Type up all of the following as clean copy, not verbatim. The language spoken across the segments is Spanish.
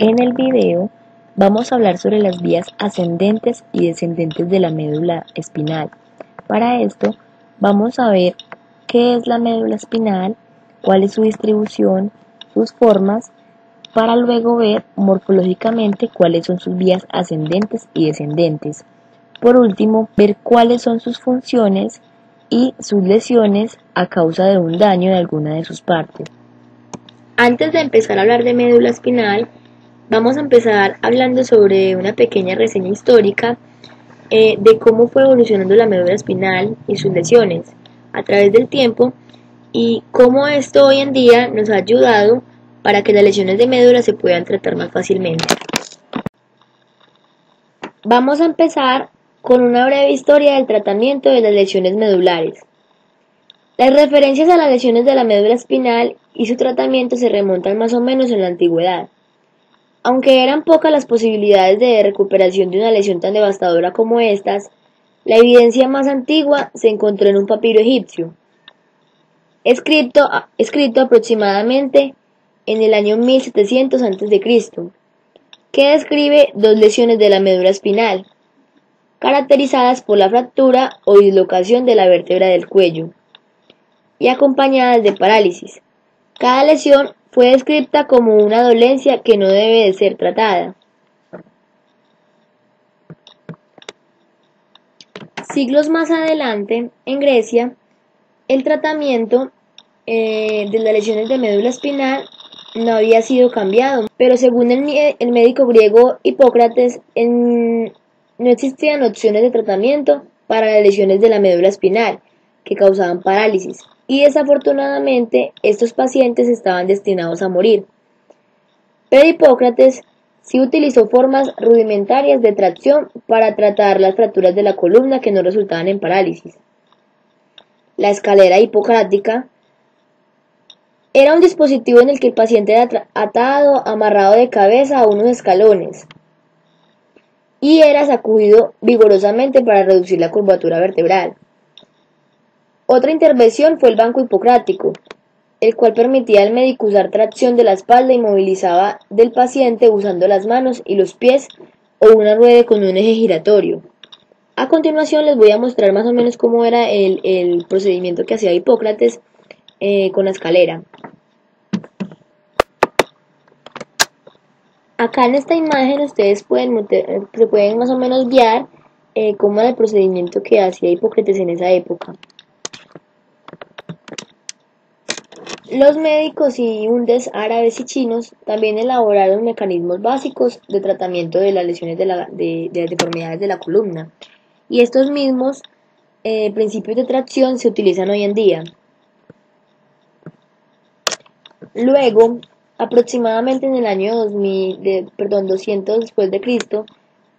En el video vamos a hablar sobre las vías ascendentes y descendentes de la médula espinal. Para esto vamos a ver qué es la médula espinal, cuál es su distribución, sus formas, para luego ver morfológicamente cuáles son sus vías ascendentes y descendentes. Por último, ver cuáles son sus funciones y sus lesiones a causa de un daño de alguna de sus partes. Antes de empezar a hablar de médula espinal, vamos a empezar hablando sobre una pequeña reseña histórica de cómo fue evolucionando la médula espinal y sus lesiones a través del tiempo y cómo esto hoy en día nos ha ayudado para que las lesiones de médula se puedan tratar más fácilmente. Vamos a empezar con una breve historia del tratamiento de las lesiones medulares. Las referencias a las lesiones de la médula espinal y su tratamiento se remontan más o menos en la antigüedad. Aunque eran pocas las posibilidades de recuperación de una lesión tan devastadora como estas, la evidencia más antigua se encontró en un papiro egipcio, escrito aproximadamente en el año 1700 a.C., que describe dos lesiones de la médula espinal, caracterizadas por la fractura o dislocación de la vértebra del cuello, y acompañadas de parálisis. Cada lesión fue descrita como una dolencia que no debe de ser tratada. Siglos más adelante, en Grecia, el tratamiento de las lesiones de médula espinal no había sido cambiado, pero según el médico griego Hipócrates, no existían opciones de tratamiento para las lesiones de la médula espinal que causaban parálisis, y desafortunadamente estos pacientes estaban destinados a morir. Pero Hipócrates sí utilizó formas rudimentarias de tracción para tratar las fracturas de la columna que no resultaban en parálisis. La escalera hipocrática era un dispositivo en el que el paciente era atado, amarrado de cabeza a unos escalones y era sacudido vigorosamente para reducir la curvatura vertebral. Otra intervención fue el banco hipocrático, el cual permitía al médico usar tracción de la espalda y movilizaba del paciente usando las manos y los pies o una rueda con un eje giratorio. A continuación les voy a mostrar más o menos cómo era el procedimiento que hacía Hipócrates con la escalera. Acá en esta imagen ustedes se pueden más o menos guiar cómo era el procedimiento que hacía Hipócrates en esa época. Los médicos y hundes árabes y chinos también elaboraron mecanismos básicos de tratamiento de las lesiones de las deformidades de la columna, y estos mismos principios de tracción se utilizan hoy en día. Luego, aproximadamente en el año 200 después de Cristo,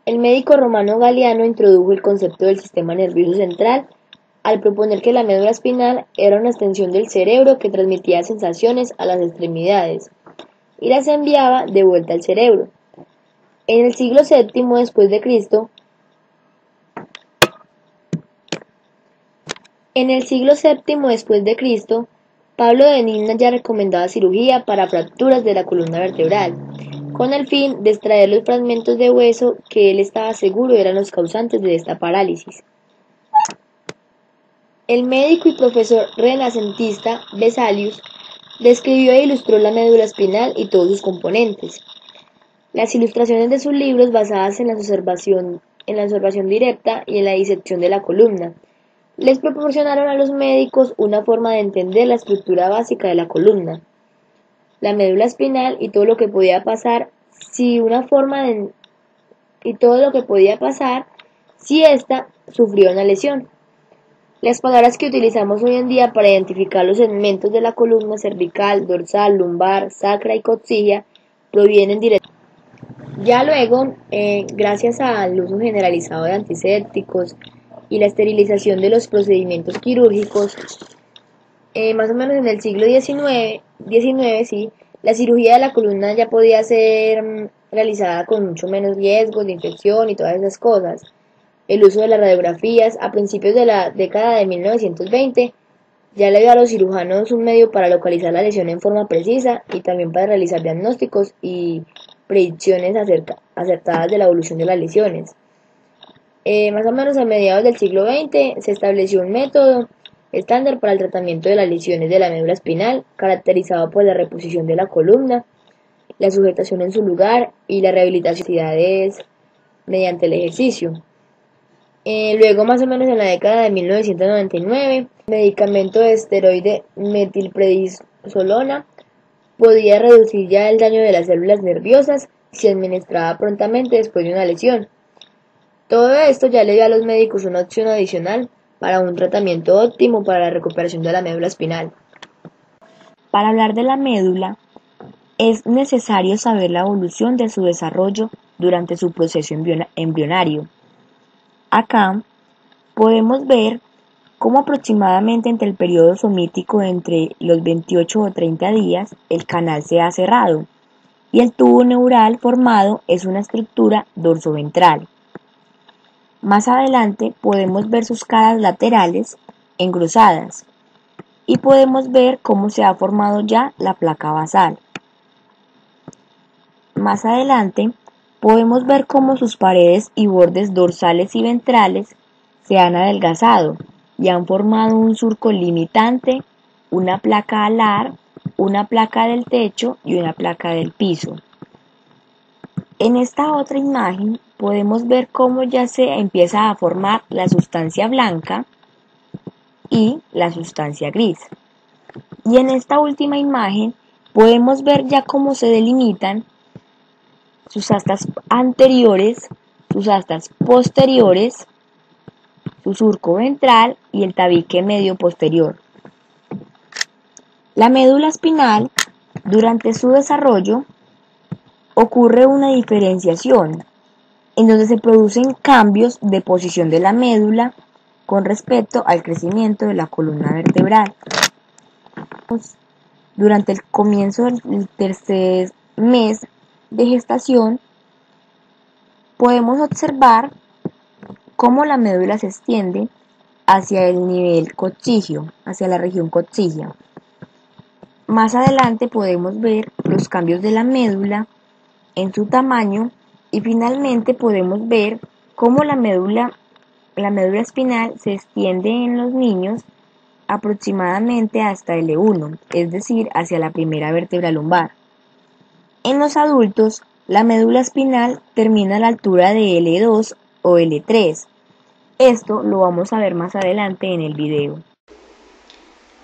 el médico romano Galiano introdujo el concepto del sistema nervioso central al proponer que la médula espinal era una extensión del cerebro que transmitía sensaciones a las extremidades y las enviaba de vuelta al cerebro. En el siglo VII después de Cristo, Pablo de Nigna ya recomendaba cirugía para fracturas de la columna vertebral, con el fin de extraer los fragmentos de hueso que él estaba seguro eran los causantes de esta parálisis. El médico y profesor renacentista Vesalius describió e ilustró la médula espinal y todos sus componentes. Las ilustraciones de sus libros basadas en la observación directa y en la disección de la columna les proporcionaron a los médicos una forma de entender la estructura básica de la columna, la médula espinal y todo lo que podía pasar si ésta sufría una lesión. Las palabras que utilizamos hoy en día para identificar los segmentos de la columna cervical, dorsal, lumbar, sacra y coxilla provienen directamente. Ya luego, gracias al uso generalizado de antisépticos y la esterilización de los procedimientos quirúrgicos, más o menos en el siglo XIX, la cirugía de la columna ya podía ser realizada con mucho menos riesgos de infección y todas esas cosas. El uso de las radiografías a principios de la década de 1920 ya le dio a los cirujanos un medio para localizar la lesión en forma precisa y también para realizar diagnósticos y predicciones acertadas de la evolución de las lesiones. Más o menos a mediados del siglo XX se estableció un método estándar para el tratamiento de las lesiones de la médula espinal, caracterizado por la reposición de la columna, la sujetación en su lugar y la rehabilitación de necesidades mediante el ejercicio. Luego, más o menos en la década de 1999, el medicamento de esteroide metilprednisolona podía reducir ya el daño de las células nerviosas si se administraba prontamente después de una lesión. Todo esto ya le dio a los médicos una opción adicional para un tratamiento óptimo para la recuperación de la médula espinal. Para hablar de la médula, es necesario saber la evolución de su desarrollo durante su proceso embrionario. Acá podemos ver cómo aproximadamente entre el periodo somítico entre los 28 o 30 días el canal se ha cerrado y el tubo neural formado es una estructura dorsoventral. Más adelante podemos ver sus caras laterales engrosadas y podemos ver cómo se ha formado ya la placa basal. Más adelante podemos ver cómo sus paredes y bordes dorsales y ventrales se han adelgazado y han formado un surco limitante, una placa alar, una placa del techo y una placa del piso. En esta otra imagen podemos ver cómo ya se empieza a formar la sustancia blanca y la sustancia gris. Y en esta última imagen podemos ver ya cómo se delimitan sus astas anteriores, sus astas posteriores, su surco ventral y el tabique medio posterior. La médula espinal, durante su desarrollo, ocurre una diferenciación, en donde se producen cambios de posición de la médula con respecto al crecimiento de la columna vertebral. Durante el comienzo del tercer mes de gestación, podemos observar cómo la médula se extiende hacia el nivel coccígeo, hacia la región coccígea. Más adelante podemos ver los cambios de la médula en su tamaño y finalmente podemos ver cómo la médula espinal se extiende en los niños aproximadamente hasta L1, es decir, hacia la primera vértebra lumbar. En los adultos, la médula espinal termina a la altura de L2 o L3. Esto lo vamos a ver más adelante en el video.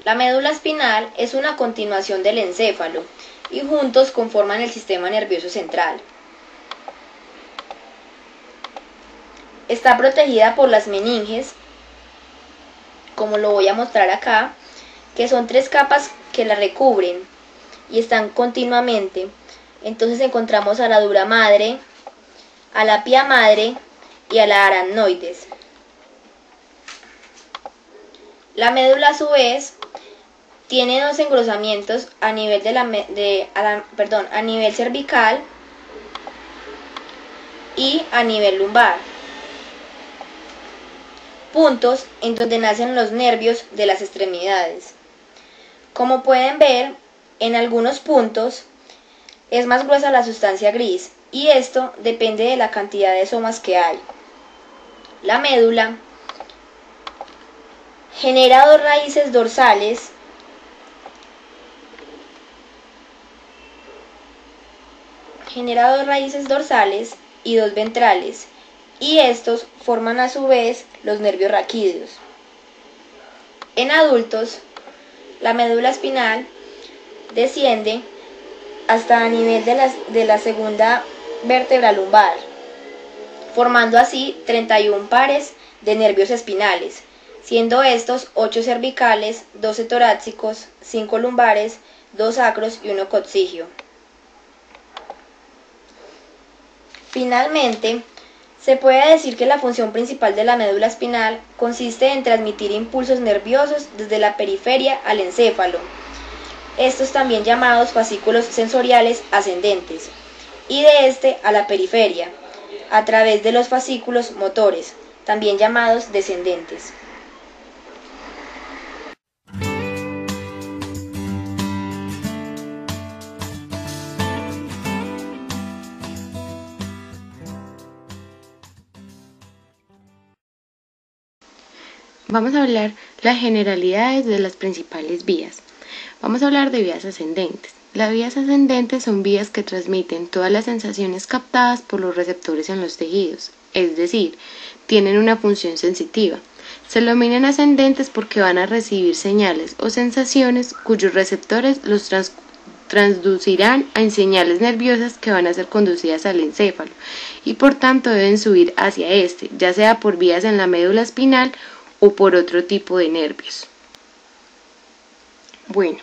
La médula espinal es una continuación del encéfalo y juntos conforman el sistema nervioso central. Está protegida por las meninges, como lo voy a mostrar acá, que son 3 capas que la recubren y están continuamente. Entonces encontramos a la dura madre, a la pia madre y a la aracnoides. La médula a su vez tiene 2 engrosamientos a nivel a nivel cervical y a nivel lumbar. Puntos en donde nacen los nervios de las extremidades. Como pueden ver, en algunos puntos es más gruesa la sustancia gris y esto depende de la cantidad de somas que hay. La médula genera 2 raíces dorsales y 2 ventrales, y estos forman a su vez los nervios raquídeos. En adultos, la médula espinal desciende hasta a nivel de la segunda vértebra lumbar, formando así 31 pares de nervios espinales, siendo estos 8 cervicales, 12 torácicos, 5 lumbares, 2 sacros y 1 coccígeo. Finalmente, se puede decir que la función principal de la médula espinal consiste en transmitir impulsos nerviosos desde la periferia al encéfalo, estos también llamados fascículos sensoriales ascendentes, y de este a la periferia, a través de los fascículos motores, también llamados descendentes. Vamos a hablar las generalidades de las principales vías. Vamos a hablar de vías ascendentes. Las vías ascendentes son vías que transmiten todas las sensaciones captadas por los receptores en los tejidos, es decir, tienen una función sensitiva. Se denominan ascendentes porque van a recibir señales o sensaciones cuyos receptores los transducirán en señales nerviosas que van a ser conducidas al encéfalo y por tanto deben subir hacia este, ya sea por vías en la médula espinal o por otro tipo de nervios. Bueno,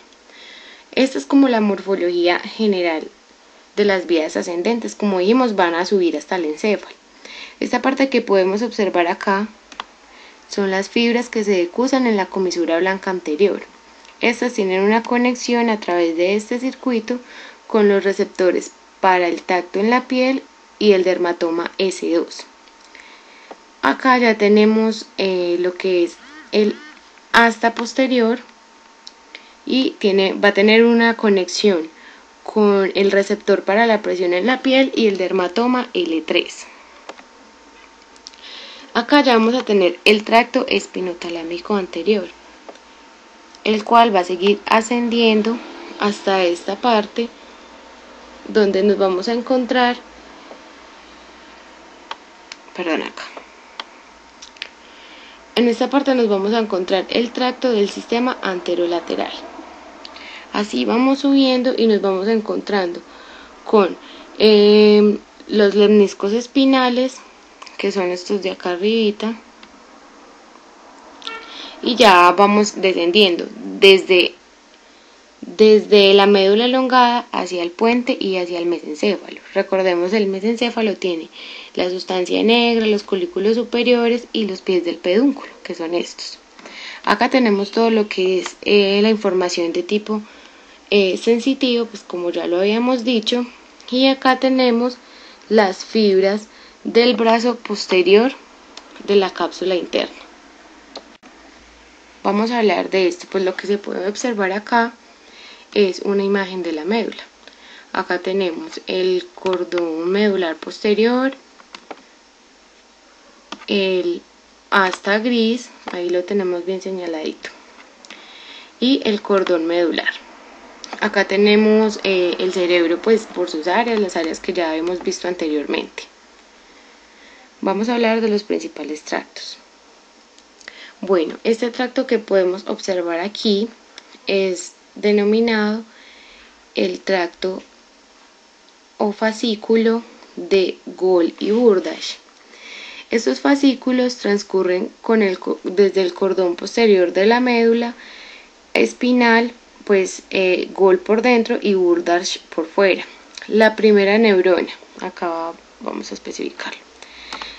esta es como la morfología general de las vías ascendentes. Como dijimos, van a subir hasta el encéfalo. Esta parte que podemos observar acá son las fibras que se decusan en la comisura blanca anterior. Estas tienen una conexión a través de este circuito con los receptores para el tacto en la piel y el dermatoma S2. Acá ya tenemos lo que es el asta posterior y va a tener una conexión con el receptor para la presión en la piel y el dermatoma L3. Acá ya vamos a tener el tracto espinotalámico anterior, el cual va a seguir ascendiendo hasta esta parte donde nos vamos a encontrar, acá. En esta parte nos vamos a encontrar el tracto del sistema anterolateral. Así vamos subiendo y nos vamos encontrando con los lemniscos espinales, que son estos de acá arribita, y ya vamos descendiendo desde la médula elongada hacia el puente y hacia el mesencéfalo. Recordemos, el mesencéfalo tiene la sustancia negra, los colículos superiores y los pies del pedúnculo, que son estos. Acá tenemos todo lo que es la información de tipo sensitivo, pues como ya lo habíamos dicho, y acá tenemos las fibras del brazo posterior de la cápsula interna. Vamos a hablar de esto, pues lo que se puede observar acá es una imagen de la médula. Acá tenemos el cordón medular posterior, el asta gris, ahí lo tenemos bien señaladito, y el cordón medular. Acá tenemos el cerebro, pues por sus áreas, las áreas que ya hemos visto anteriormente. Vamos a hablar de los principales tractos. Bueno, este tracto que podemos observar aquí es denominado el tracto o fascículo de Gol y Burdach. Estos fascículos transcurren desde el cordón posterior de la médula espinal, pues Gol por dentro y Burdach por fuera. La primera neurona, acá vamos a especificarlo.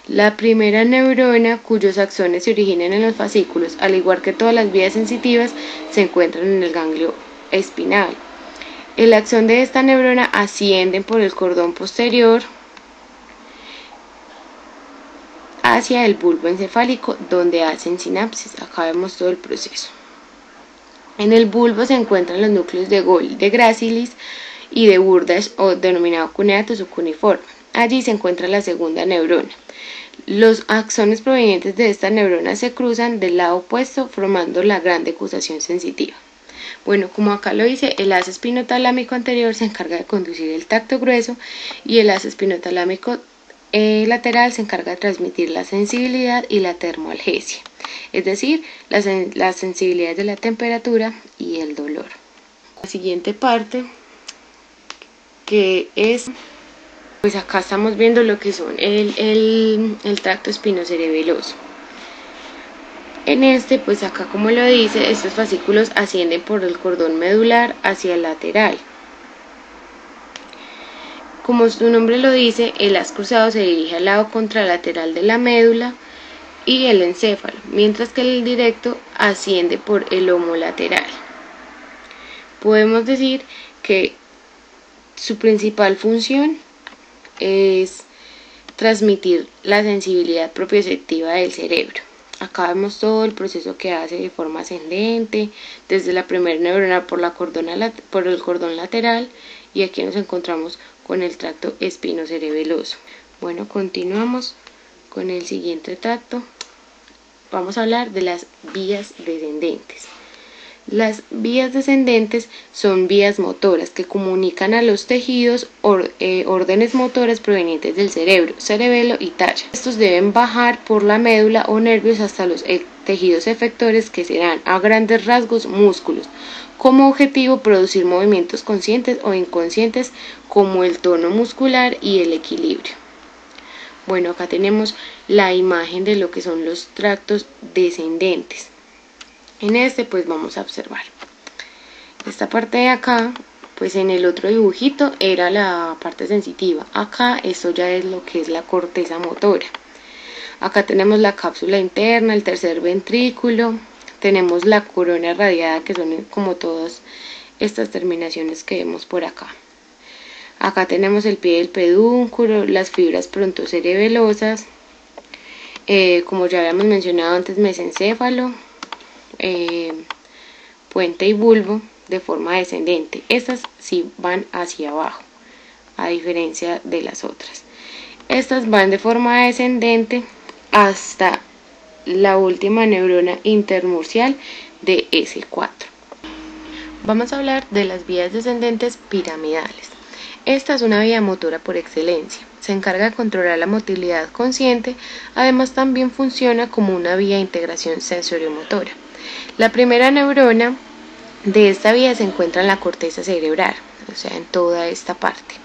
La primera neurona, cuyos axones se originan en los fascículos, al igual que todas las vías sensitivas, se encuentran en el ganglio espinal. El axón de esta neurona asciende por el cordón posterior hacia el bulbo encefálico, donde hacen sinapsis. Acá vemos todo el proceso. En el bulbo se encuentran los núcleos de Gol, de Gracilis y de Burdach, o denominado cuneatus o cuneiforme. Allí se encuentra la segunda neurona. Los axones provenientes de esta neurona se cruzan del lado opuesto, formando la gran decusación sensitiva. Bueno, como acá lo dice, el haz espinotalámico anterior se encarga de conducir el tacto grueso y el haz espinotalámico lateral se encarga de transmitir la sensibilidad y la termoalgesia, es decir, las sensibilidades de la temperatura y el dolor. La siguiente parte, que es, pues acá estamos viendo lo que son el tracto espinocerebeloso. En este, pues acá como lo dice, estos fascículos ascienden por el cordón medular hacia el lateral. Como su nombre lo dice, el haz cruzado se dirige al lado contralateral de la médula y el encéfalo, mientras que el directo asciende por el lomo lateral. Podemos decir que su principal función es transmitir la sensibilidad propioceptiva del cerebro. Acá vemos todo el proceso que hace de forma ascendente, desde la primera neurona por el cordón lateral, y aquí nos encontramos con el tracto espinocerebeloso. Bueno, continuamos con el siguiente tracto, vamos a hablar de las vías descendentes. Las vías descendentes son vías motoras que comunican a los tejidos órdenes motoras provenientes del cerebro, cerebelo y talla. Estos deben bajar por la médula o nervios hasta los tejidos efectores, que serán a grandes rasgos músculos, como objetivo producir movimientos conscientes o inconscientes como el tono muscular y el equilibrio. Bueno, acá tenemos la imagen de lo que son los tractos descendentes. En este pues vamos a observar esta parte de acá. Pues en el otro dibujito era la parte sensitiva, acá esto ya es lo que es la corteza motora. Acá tenemos la cápsula interna, el tercer ventrículo, tenemos la corona radiada, que son como todas estas terminaciones que vemos por acá. Acá tenemos el pie del pedúnculo, las fibras prontocerebelosas, como ya habíamos mencionado antes, mesencéfalo, puente y bulbo de forma descendente. Estas sí van hacia abajo, a diferencia de las otras. Estas van de forma descendente hasta la última neurona intermurcial de S4. Vamos a hablar de las vías descendentes piramidales. Esta es una vía motora por excelencia. Se encarga de controlar la motilidad consciente, además también funciona como una vía de integración sensoriomotora. La primera neurona de esta vía se encuentra en la corteza cerebral, o sea, en toda esta parte.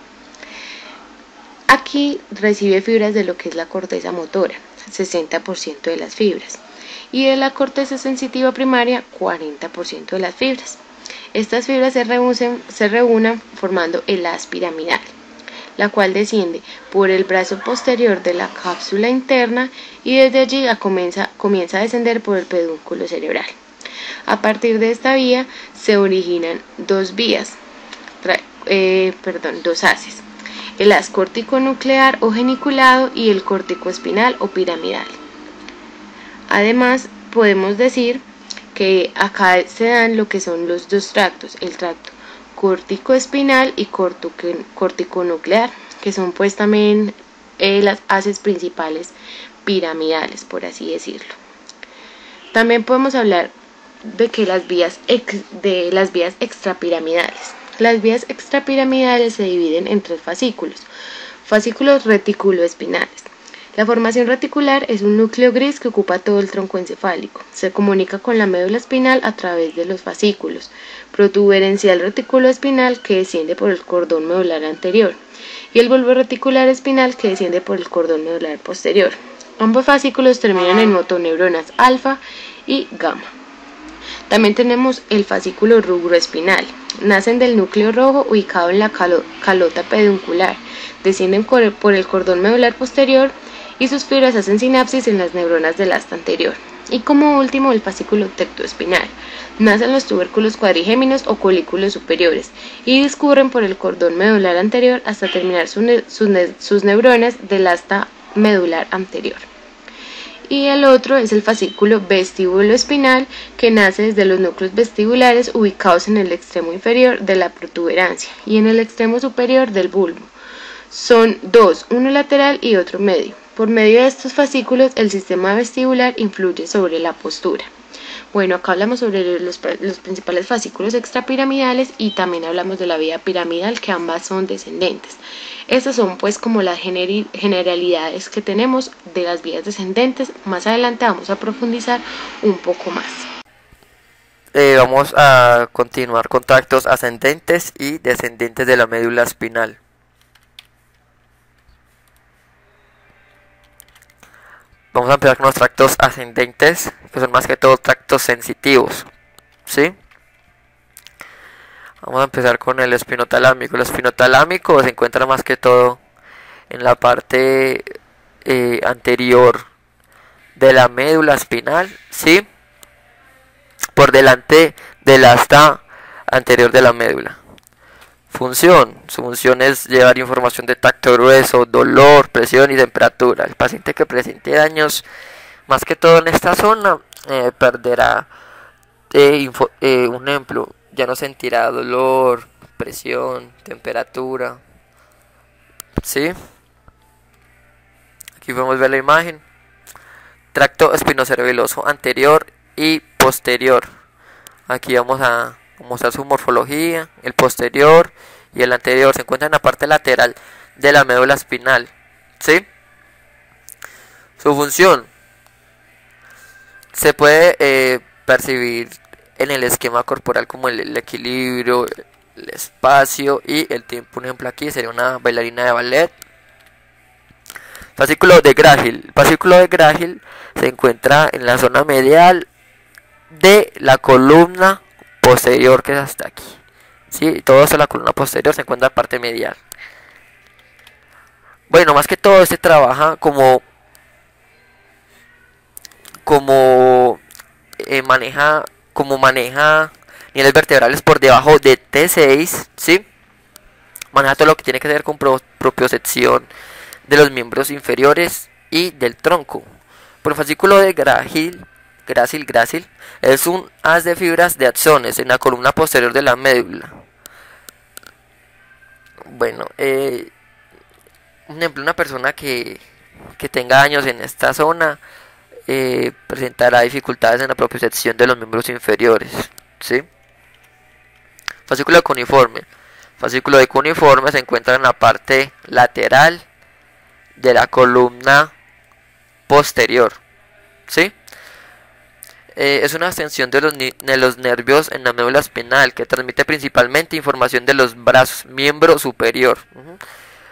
Aquí recibe fibras de lo que es la corteza motora, 60% de las fibras, y de la corteza sensitiva primaria, 40% de las fibras. Estas fibras se reúnen formando el haz piramidal, la cual desciende por el brazo posterior de la cápsula interna y desde allí comienza a descender por el pedúnculo cerebral. A partir de esta vía se originan dos haces: el haz corticonuclear o geniculado y el corticoespinal o piramidal. Además, podemos decir que acá se dan lo que son los dos tractos, el tracto corticoespinal y corticonuclear, que son pues también las haces principales piramidales, por así decirlo. También podemos hablar de que las vías extrapiramidales. Las vías extrapiramidales se dividen en tres fascículos: fascículos reticuloespinales. La formación reticular es un núcleo gris que ocupa todo el tronco encefálico. Se comunica con la médula espinal a través de los fascículos. Protuberencial reticuloespinal, que desciende por el cordón medular anterior, y el bulbo reticular espinal, que desciende por el cordón medular posterior. Ambos fascículos terminan en motoneuronas alfa y gamma. También tenemos el fascículo rubroespinal. Nacen del núcleo rojo ubicado en la calota peduncular. Descienden por el cordón medular posterior y sus fibras hacen sinapsis en las neuronas del asta anterior. Y como último, el fascículo tectoespinal. Nacen los tubérculos cuadrigéminos o colículos superiores y discurren por el cordón medular anterior hasta terminar sus neuronas del asta medular anterior. Y el otro es el fascículo vestibuloespinal, que nace desde los núcleos vestibulares ubicados en el extremo inferior de la protuberancia y en el extremo superior del bulbo. Son dos, uno lateral y otro medio. Por medio de estos fascículos, el sistema vestibular influye sobre la postura. Bueno, acá hablamos sobre los principales fascículos extrapiramidales y también hablamos de la vía piramidal, que ambas son descendentes. Estas son pues como las generalidades que tenemos de las vías descendentes. Más adelante vamos a profundizar un poco más. Vamos a continuar con tractos ascendentes y descendentes de la médula espinal. Vamos a empezar con los tractos ascendentes, que son más que todo tractos sensitivos, ¿sí? Vamos a empezar con el espinotalámico. El espinotalámico se encuentra más que todo en la parte anterior de la médula espinal, ¿sí? Por delante del asta anterior de la médula. Su función es llevar información de tacto grueso, dolor, presión y temperatura. El paciente que presente daños, más que todo en esta zona, perderá, un ejemplo, ya no sentirá dolor, presión, temperatura, ¿sí? Aquí podemos ver la imagen. tracto espinocerebeloso anterior y posterior. Aquí vamos a mostrar su morfología. El posterior y el anterior se encuentran en la parte lateral de la médula espinal, ¿sí? Su función se puede percibir en el esquema corporal como el equilibrio, el espacio y el tiempo. Un ejemplo aquí sería una bailarina de ballet. Fascículo de Grahil. El fascículo de Grahil se encuentra en la zona medial de la columna posterior, que es hasta aquí. ¿Sí? Todo eso, la columna posterior, se encuentra en la parte medial. Bueno, más que todo este trabaja como maneja niveles vertebrales por debajo de T6, ¿sí? Maneja todo lo que tiene que ver con propiocepción de los miembros inferiores y del tronco. Por el fascículo de Grahil es un haz de fibras de axones en la columna posterior de la médula. Bueno, un ejemplo, una persona que tenga daños en esta zona presentará dificultades en la propiocepción de los miembros inferiores, ¿sí? Fascículo de cuneiforme. Fascículo de cuneiforme se encuentra en la parte lateral de la columna posterior, ¿sí? Es una extensión de los nervios en la médula espinal que transmite principalmente información de los brazos, miembro superior.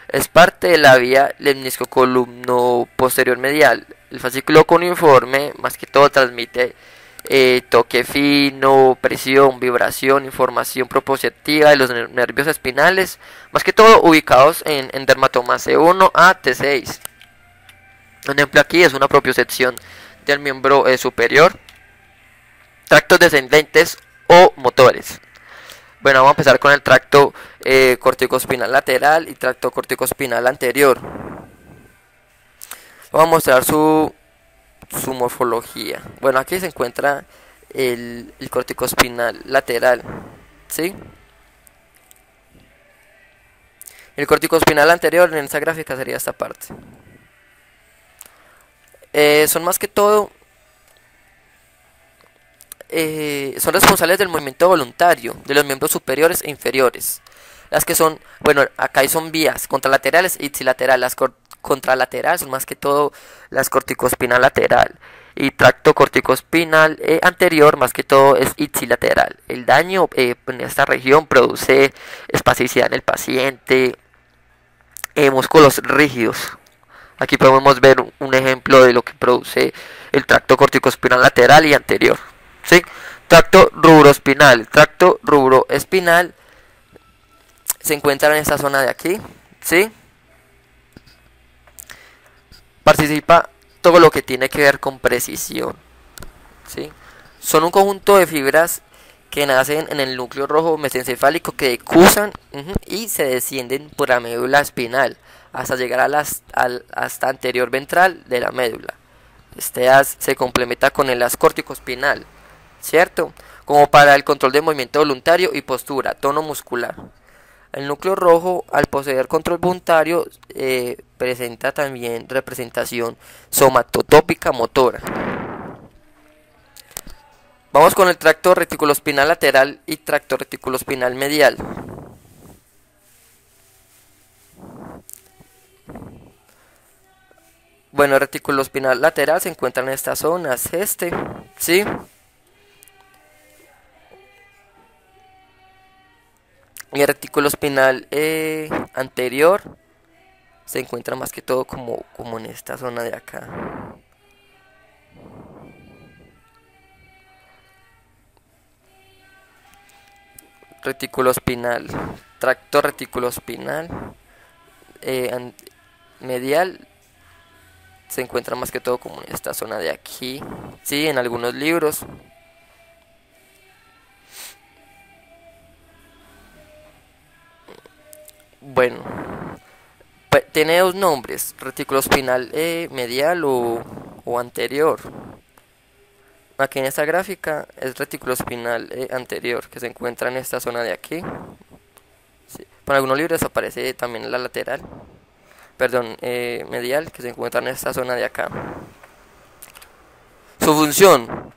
Es parte de la vía lemniscocolumno posterior medial. El fascículo cuneiforme más que todo transmite toque fino, presión, vibración, información propioceptiva de los nervios espinales, más que todo ubicados en dermatomas C1 a T6. Un ejemplo aquí es una propiocepción del miembro superior, tractos descendentes o motores. Bueno, vamos a empezar con el tracto corticoespinal lateral y tracto corticoespinal anterior. Vamos a mostrar su morfología. Bueno, aquí se encuentra el corticoespinal lateral, ¿sí? El corticoespinal anterior en esta gráfica sería esta parte. Son más que todo son responsables del movimiento voluntario de los miembros superiores e inferiores. Las que son, bueno, acá son vías contralaterales y ipsilateral. Las contralaterales son más que todo las corticoespinal lateral y tracto corticoespinal anterior más que todo es ipsilateral. El daño en esta región produce espasticidad en el paciente, músculos rígidos. Aquí podemos ver un ejemplo de lo que produce el tracto corticoespinal lateral y anterior, ¿sí? Tracto rubroespinal. El tracto rubroespinal se encuentra en esta zona de aquí, ¿sí? Participa todo lo que tiene que ver con precisión, ¿sí? Son un conjunto de fibras que nacen en el núcleo rojo mesencefálico que decusan y se descienden por la médula espinal hasta llegar hasta anterior ventral de la médula. Este haz se complementa con el haz corticoespinal, ¿cierto? Como para el control de movimiento voluntario y postura, tono muscular. El núcleo rojo, al poseer control voluntario, presenta también representación somatotópica motora. Vamos con el tracto reticuloespinal lateral y tracto reticuloespinal medial. Bueno, el reticuloespinal lateral se encuentra en estas zonas, ¿sí? Y el reticuloespinal anterior se encuentra más que todo como en esta zona de acá. Reticuloespinal, tracto reticuloespinal medial se encuentra más que todo como en esta zona de aquí, sí, en algunos libros. Bueno, tiene dos nombres, reticuloespinal medial o anterior. Aquí en esta gráfica es reticuloespinal anterior, que se encuentra en esta zona de aquí. Sí. Por algunos libros aparece también la lateral, perdón, medial, que se encuentra en esta zona de acá. función.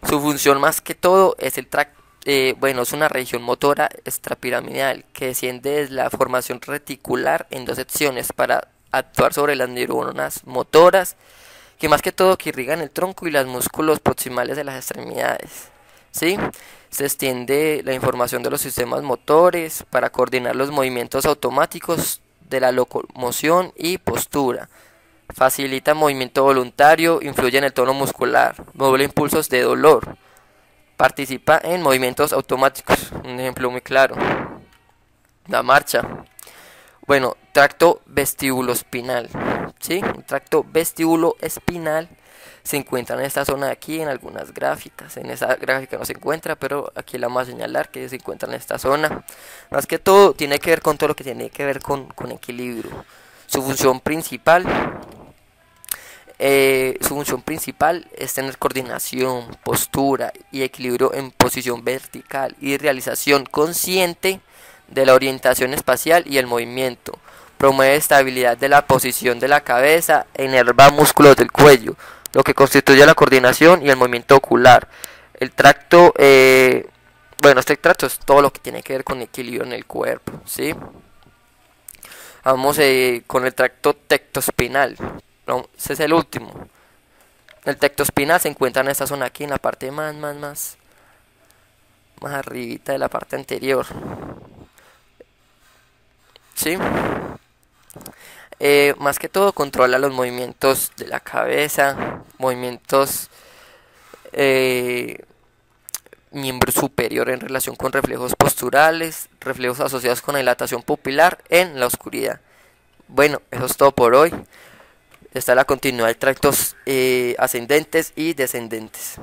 Su función más que todo es es una región motora extrapiramidal que desciende desde la formación reticular en dos secciones para actuar sobre las neuronas motoras que más que todo que irrigan el tronco y los músculos proximales de las extremidades. ¿Sí? Se extiende la información de los sistemas motores para coordinar los movimientos automáticos de la locomoción y postura. Facilita el movimiento voluntario, influye en el tono muscular, modula impulsos de dolor. Participa en movimientos automáticos. Un ejemplo muy claro. La marcha. Bueno, tracto vestibuloespinal. ¿Sí? Un tracto vestibuloespinal se encuentra en esta zona de aquí en algunas gráficas. En esa gráfica no se encuentra, pero aquí la vamos a señalar que se encuentra en esta zona. Más que todo tiene que ver con todo lo que tiene que ver con equilibrio. Su función principal es tener coordinación, postura y equilibrio en posición vertical y realización consciente de la orientación espacial y el movimiento. Promueve estabilidad de la posición de la cabeza e inerva músculos del cuello, lo que constituye la coordinación y el movimiento ocular. El tracto, este tracto es todo lo que tiene que ver con equilibrio en el cuerpo, ¿sí? Vamos con el tracto tectoespinal. No, ese es el último. El tectoespinal se encuentra en esta zona aquí, en la parte más arribita de la parte anterior. ¿Sí? Más que todo controla los movimientos de la cabeza, movimientos miembro superior en relación con reflejos posturales, reflejos asociados con la dilatación pupilar en la oscuridad. Bueno, eso es todo por hoy. Está la continuidad de tractos ascendentes y descendentes.